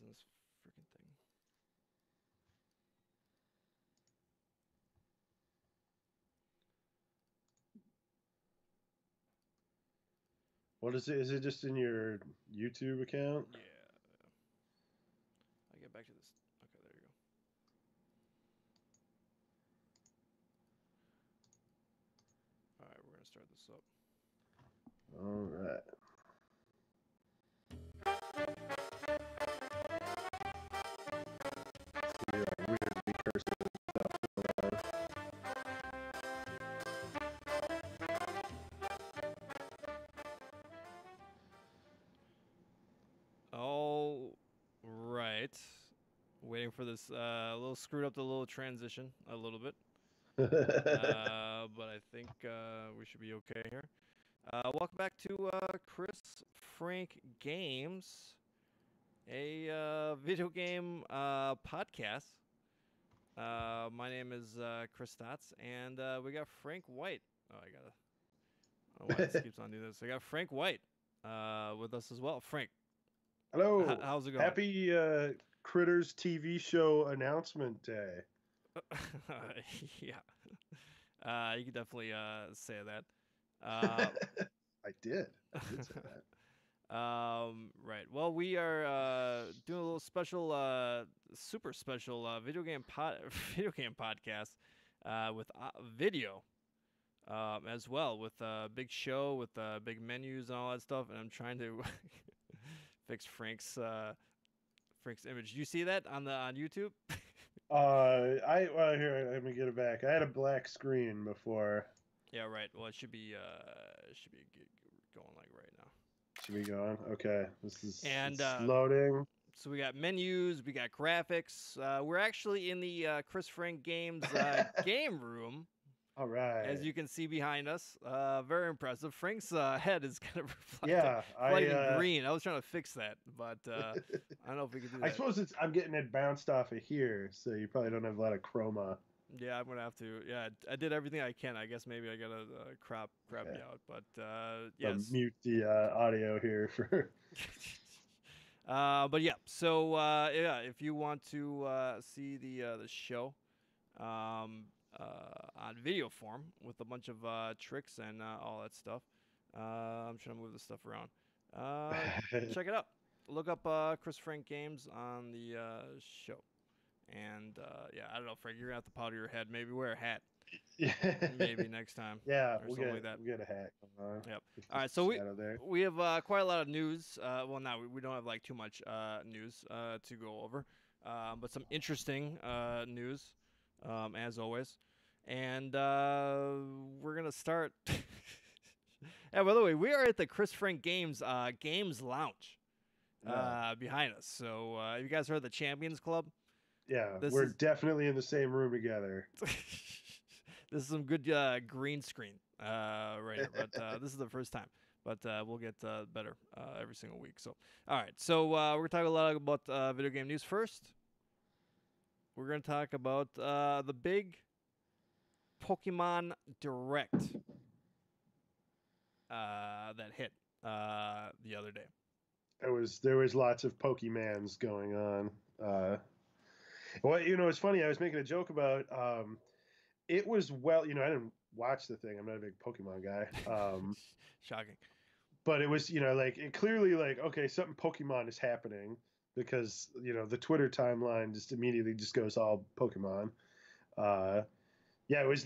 in this freaking thing? What is it? Is it just in your YouTube account? Yeah. I get back to this. Okay, there you go. All right, we're gonna start this up. All right. Yeah, weirdly cursive stuff. All right. Waiting for this. A little screwed up the little transition a little bit. But I think we should be okay here. Welcome back to Chris Frank Games, a video game podcast. My name is Chris Stotts, and we got Frank White. Oh, I don't know why this keeps on doing this. I got Frank White with us as well. Frank, Hello. how's it going? Happy Critters TV show announcement day. Yeah, you could definitely say that. Uh, I did. I did say that. right. Well, we are doing a little special, super special video game podcast with video as well, with a big show with big menus and all that stuff. And I'm trying to fix Frank's image. Do you see that on YouTube? Here, let me get it back. I had a black screen before. Yeah, right. Well, it should be going like right now. Should be going. Okay, this is And it's loading. so we got menus, we got graphics. We're actually in the Chris Frank Games game room, All right. as you can see behind us. Very impressive. Frank's head is kind of Yeah, reflecting green. I was trying to fix that, but I don't know if we can do that. I suppose I'm getting it bounced off of here, so you probably don't have a lot of chroma. Yeah, I'm gonna have to. Yeah, I did everything I can. I guess maybe I gotta crop me out, but yes. Mute the audio here for. But yeah, so yeah, if you want to see the show on video form with a bunch of tricks and all that stuff, I'm trying to move this stuff around. Check it out. Look up Chris Frank Games on the show. And yeah, I don't know, Frank, you're gonna have to powder your head. Maybe wear a hat. Yeah. Maybe next time. Yeah, or we'll something get like that. we'll get a hat going on. Yep. Just All right, so there. we have quite a lot of news. Well, now we don't have like too much news to go over, but some interesting news, as always. And we're gonna start. Yeah. By the way, we are at the Chris Frank Games Games Lounge behind us. So have you guys heard of the Champions Club? Yeah, This we're is- definitely in the same room together. This is some good green screen right here, but this is the first time. But we'll get better every single week. So, all right. So we're gonna talk a lot about video game news first. We're gonna talk about the big Pokemon Direct that hit the other day. There was lots of Pokemans going on. Well, it's funny. I was making a joke about. It was I didn't watch the thing. I'm not a big Pokemon guy. Shocking. But it was it clearly okay, something Pokemon is happening because the Twitter timeline just immediately just goes all Pokemon. Yeah, it was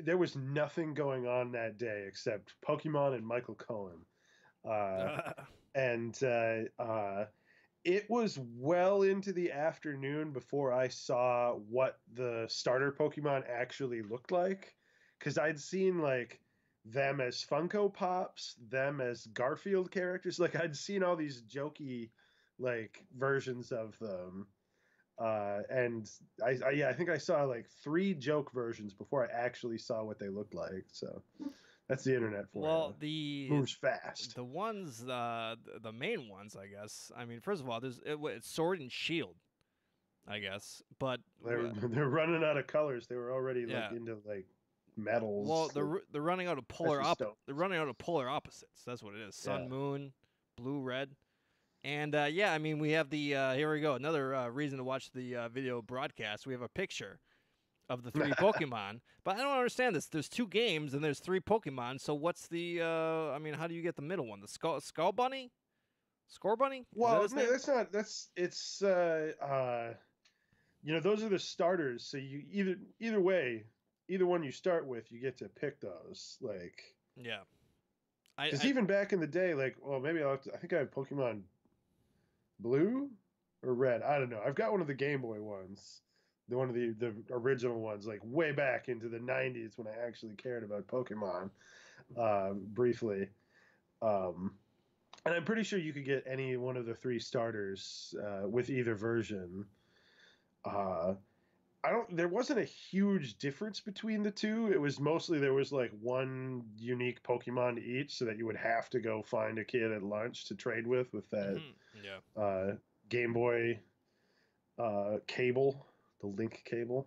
there was nothing going on that day except Pokemon and Michael Cohen. And it was well into the afternoon before I saw what the starter Pokemon actually looked like, because I'd seen them as Funko Pops, them as Garfield characters. I'd seen all these jokey versions of them, and I think I saw 3 joke versions before I actually saw what they looked like. So. That's the internet for Well, you. the Moves fast. The ones, the main ones, I guess. I mean, first of all, it's Sword and Shield, I guess. But They're running out of colors. They were already Yeah. into metals. well, they're running out of That's They're running out of polar opposites. That's what it is. Sun, Yeah. moon, blue, red, And yeah, I mean, we have the here we go. Another reason to watch the video broadcast. We have a picture of the three Pokemon, but I don't understand this. There's 2 games and there's 3 Pokemon. So what's the? I mean, how do you get the middle one? The Skull Bunny, Score Bunny? Is that Well, his no, name? that's not. That's it's. Those are the starters. So you either way, either one you start with, you get to pick those. Like, Yeah. because I even back in the day, like, well, maybe I think I have Pokemon Blue or Red. I don't know. I've got one of the Game Boy ones, one of the original ones, like way back into the '90s when I actually cared about Pokemon, briefly. Um, and I'm pretty sure you could get any one of the 3 starters with either version. Uh, I don't. There wasn't a huge difference between the 2. It was mostly there was like one unique Pokemon each, so that you would have to go find a kid at lunch to trade with that yeah. Game Boy cable, the link cable.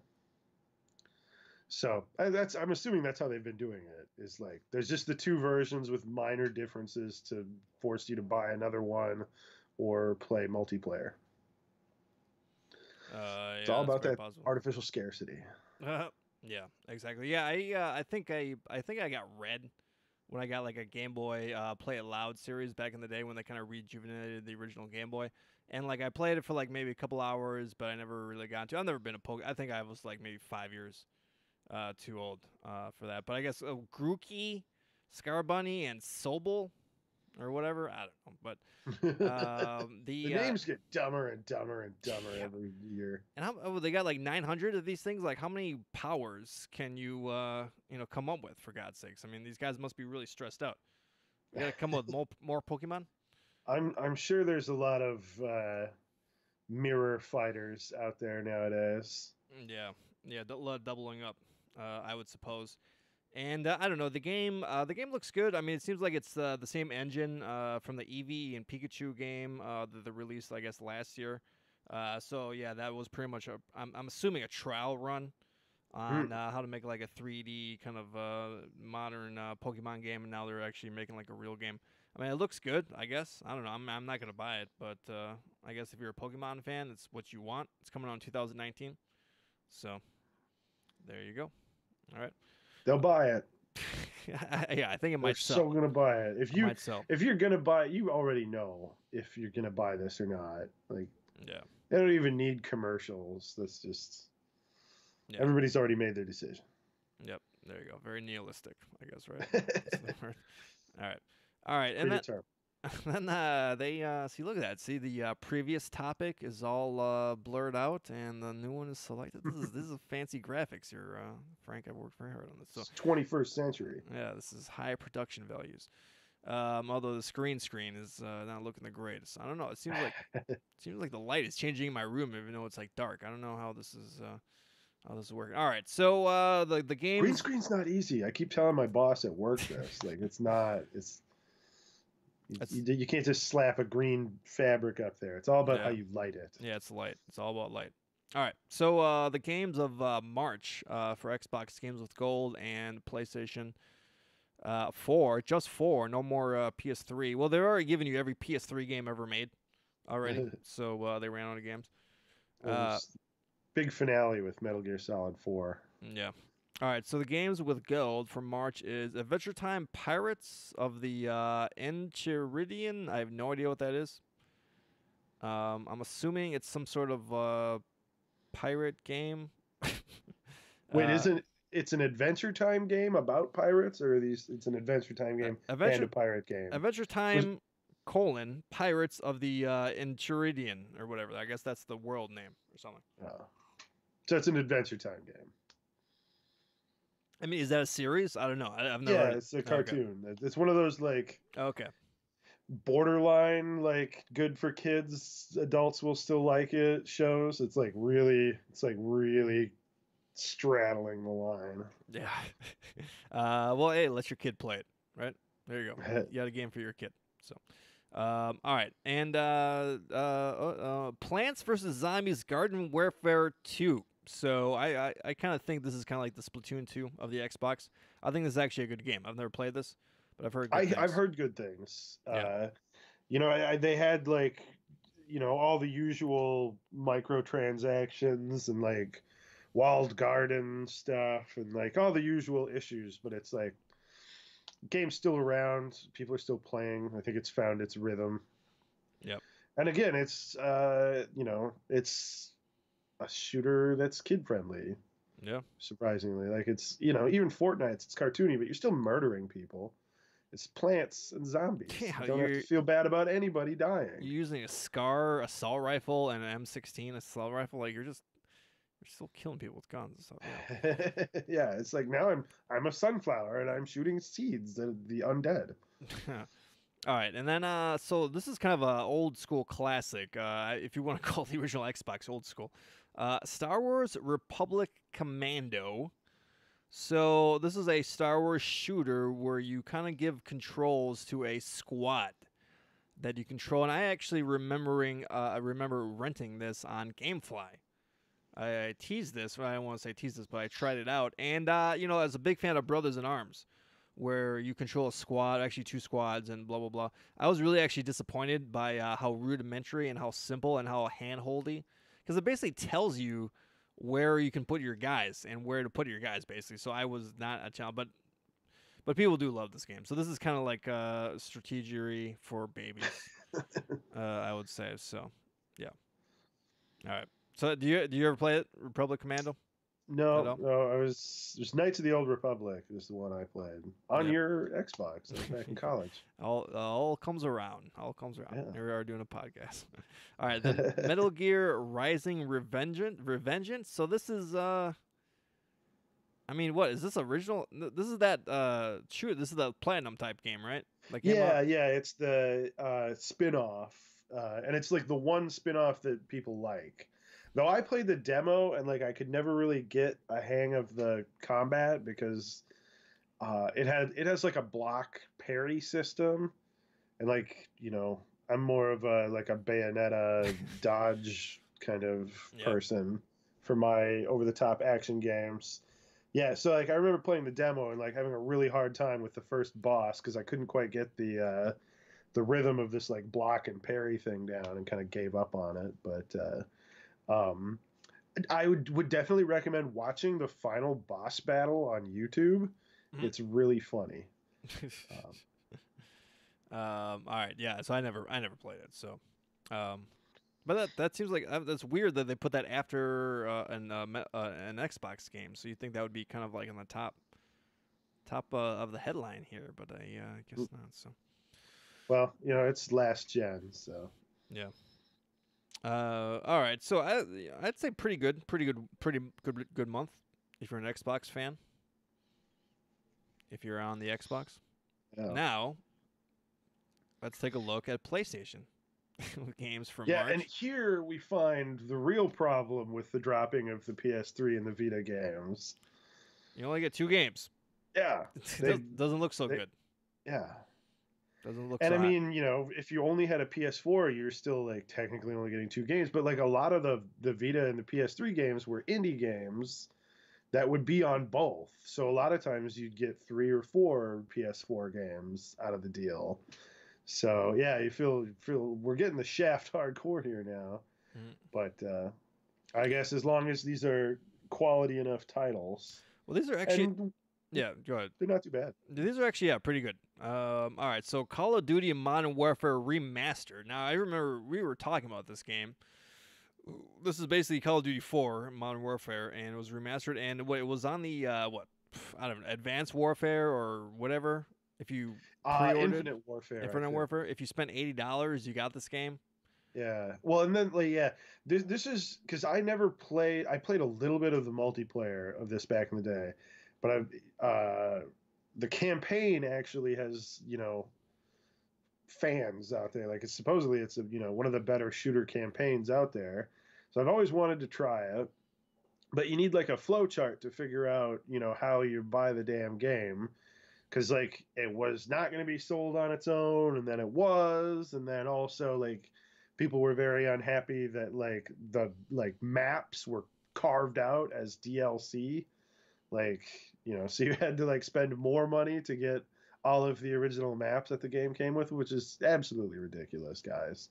So I'm assuming that's how they've been doing it. Is like there's just the 2 versions with minor differences to force you to buy another one or play multiplayer. It's Yeah, all that's about very that possible. artificial scarcity. Yeah, exactly. Yeah, I think I got Red when I got like a Game Boy Play It Loud series back in the day when they kind of rejuvenated the original Game Boy. And like I played it for like maybe a couple hours, but I never really got into. I've never been a Poke. I think I was like maybe 5 years too old for that. But I guess Grookey, Scarbunny, and Sobel or whatever. I don't know, but The names get dumber and dumber and dumber every year. And they got like 900 of these things. Like, how many powers can you come up with? For God's sakes, I mean, these guys must be really stressed out. You gotta come up with more Pokemon. I'm sure there's a lot of mirror fighters out there nowadays. Yeah, doubling up. I would suppose. And I don't know, the game looks good. I mean, it seems like it's the same engine from the Eevee and Pikachu game that they released, I guess, last year. So yeah, that was pretty much I'm assuming a trial run on how to make like a 3D kind of modern Pokemon game, and now they're actually making like a real game. I mean, it looks good, I guess. I don't know. I'm not gonna buy it, but I guess if you're a Pokemon fan, it's what you want. It's coming out in 2019, so there you go. All right. They'll buy it. Yeah, I think it They're might sell. so gonna buy it. If you're gonna buy it, you already know if you're gonna buy this or not. Like, yeah, they don't even need commercials. That's just everybody's already made their decision. Yep, there you go. Very nihilistic, I guess, right? That's the word. All right, and then they see. Look at that. See, the previous topic is all blurred out, and the new one is selected. This is fancy graphics here, Frank. I've worked very hard on this. So it's 21st century. Yeah, this is high production values. Although the screen is not looking the greatest. I don't know. It seems like the light is changing in my room, even though it's like dark. I don't know how this is working. All right, so the game. Green screen's not easy. I keep telling my boss at work this. Like, it's not. You can't just slap a green fabric up there. It's all about how you light it. Yeah, it's light. It's all about light. All right. So the games of March for Xbox Games with Gold and PlayStation 4, just 4, no more PS3. Well, they're already giving you every PS3 game ever made already. So they ran out of games. Big finale with Metal Gear Solid 4. Yeah. All right, so the games with gold from March is Adventure Time Pirates of the Enchiridion. I have no idea what that is. I'm assuming it's some sort of pirate game. Wait, it's an Adventure Time game about pirates, or it's an Adventure Time game and a pirate game? Adventure Time, Pirates of the Enchiridion, or whatever. I guess that's the world name or something. Oh. So it's an Adventure Time game. I mean, is that a series? I don't know. I've never. Yeah, it's a cartoon. Okay. It's one of those like borderline like good for kids, adults will still like it shows. It's like really straddling the line. Yeah. Well, hey, let your kid play it, right? There you go. You got a game for your kid. So, all right, and Plants vs Zombies: Garden Warfare 2. So I kind of think this is kind of like the Splatoon 2 of the Xbox. I think this is actually a good game. I've never played this, but I've heard good things. I've heard good things. Yeah. They had like, all the usual microtransactions and like walled garden stuff and like all the usual issues, but it's like game's still around, people are still playing. I think it's found its rhythm. Yep. And again, it's a shooter that's kid friendly. Yeah. Surprisingly, like even Fortnite, it's cartoony, but you're still murdering people. It's plants and zombies. Yeah, You don't have to feel bad about anybody dying. you're using a SCAR assault rifle and an M16 assault rifle. Like you're still killing people with guns. So yeah. Yeah, it's like now I'm a sunflower and I'm shooting seeds, the undead. All right, and then so this is kind of a old school classic, if you want to call the original Xbox old school. Star Wars Republic Commando. So this is a Star Wars shooter where you kind of give controls to a squad that you control, and I actually I remember renting this on GameFly. I teased this. Well, I don't want to say teased this, but I tried it out, and I was a big fan of Brothers in Arms, where you control a squad, actually two squads, and blah blah blah. I was really actually disappointed by how rudimentary and how simple and how handholdy, because it basically tells you where you can put your guys and where to put your guys, basically. So I was not a child, but people do love this game. So this is kind of like strategery for babies, I would say. So yeah. All right. So do you ever play it, Republic Commando? No, no, there's Knights of the Old Republic is the one I played on Yep. your Xbox back in college. All comes around. All comes around. Yeah. Here we are doing a podcast. All right, then Metal Gear Rising Revengeance. So this is I mean, what is this original? This is that this is the platinum type game, right? Like Yeah, it's the spin-off. And it's like the one spin-off that people like. Though I played the demo and like I could never really get a hang of the combat because it has like a block parry system, and like I'm more of a like a Bayonetta dodge kind of person for my over-the-top action games. Yeah, so like I remember playing the demo and like having a really hard time with the first boss because I couldn't quite get the rhythm of this like block and parry thing down and kind of gave up on it. But um, I would definitely recommend watching the final boss battle on YouTube. Mm-hmm. It's really funny. All right, yeah. So I never played it. So, but that seems like that's weird that they put that after an Xbox game. So you think that would be kind of like in the top of the headline here, but I guess not. So. Well, it's last gen, so yeah. All right. So I'd say pretty good month if you're an Xbox fan. If you're on the Xbox. Yeah. Now, let's take a look at PlayStation games from March. Yeah, and here we find the real problem with the dropping of the PS3 and the Vita games. You only get 2 games. Yeah. Doesn't look so good. Yeah. Doesn't look and so I mean, if you only had a PS4, you're still like technically only getting 2 games, but like a lot of the Vita and the PS3 games were indie games that would be on both. So a lot of times you'd get 3 or 4 PS4 games out of the deal. So yeah, you feel we're getting the shaft hardcore here now. Mm-hmm. But I guess as long as these are quality enough titles. Well, these are actually yeah, go ahead. They're not too bad. These are actually pretty good. All right, so Call of Duty Modern Warfare Remastered. Now I remember we were talking about this game. This is basically Call of Duty 4 Modern Warfare, and it was remastered, and it was on the I don't know, Advanced Warfare or whatever. If you Infinite Warfare. If you spent $80, you got this game. Yeah. Well, and then like this is because I never played. I played a little bit of the multiplayer of this back in the day, but the campaign actually has fans out there. Like supposedly it's one of the better shooter campaigns out there. So I've always wanted to try it, but you need like a flow chart to figure out how you buy the damn game, because like it was not going to be sold on its own, and then it was, and then also like people were very unhappy that like the maps were carved out as DLC, like so you had to like spend more money to get all of the original maps that the game came with, which is absolutely ridiculous, guys.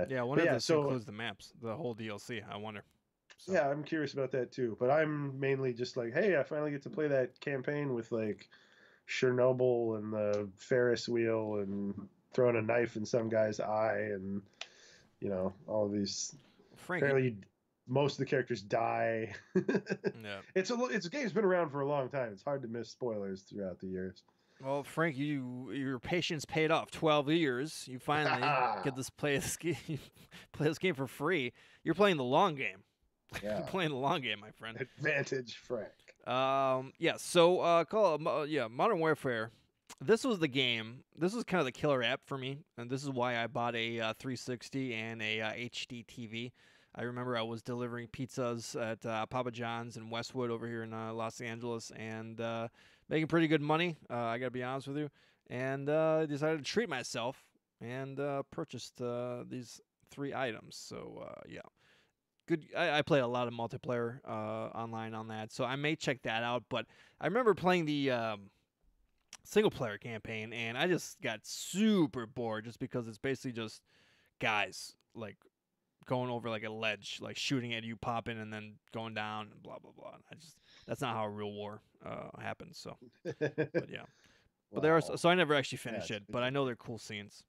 Yeah, I wonder But if yeah, this so includes the maps, the whole DLC. I wonder. So yeah, I'm curious about that too. But I'm mainly just like, hey, I finally get to play that campaign with like Chernobyl and the Ferris wheel and throwing a knife in some guy's eye and all of these. Frank, Apparently, most of the characters die. yeah. It's a game's been around for a long time. It's hard to miss spoilers throughout the years. Well, Frank, your patience paid off. 12 years, you finally get this play this game, play this game for free. You're playing the long game. You're Yeah, playing the long game, my friend. advantage, Frank. Yeah. So, Modern Warfare. This was the game. This was kind of the killer app for me, and this is why I bought a 360 and a HD TV. I remember I was delivering pizzas at Papa John's in Westwood over here in Los Angeles, and making pretty good money. I gotta be honest with you, and decided to treat myself and purchased these 3 items. So yeah, good. I played a lot of multiplayer online on that, so I may check that out. But I remember playing the single player campaign, and I just got super bored just because it's basically just guys like going over like a ledge, like shooting at you, popping, and then going down, and blah blah blah. That's not how a real war happens. So, but yeah, but there are Wow. so I never actually Yeah, finished it's it, good but to I know hear. they're cool scenes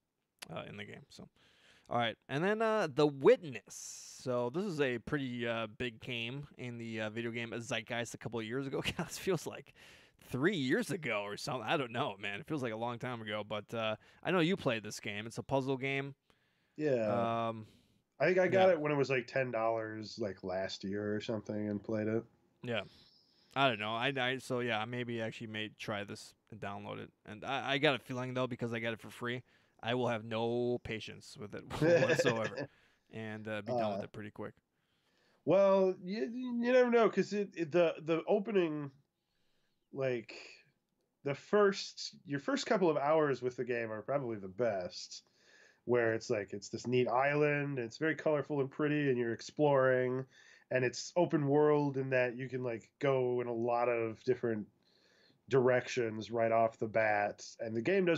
in the game. So, all right, and then The Witness. So this is a pretty big game in the video game zeitgeist a couple of years ago. God, this feels like 3 years ago or something. I don't know, man. It feels like a long time ago. But I know you played this game. It's a puzzle game. Yeah, Um, I think I yeah, got it when it was like $10, like last year or something, and played it. yeah. I don't know. So yeah, I maybe actually may try this and download it. And I got a feeling though, because I got it for free, I will have no patience with it whatsoever, and be done with uh, it pretty quick. well, you never know because the opening, like the first your first couple of hours with the game are probably the best, where it's like it's this neat island, and it's very colorful and pretty, and you're exploring, and it's open world in that you can like go in a lot of different directions right off the bat, and the game does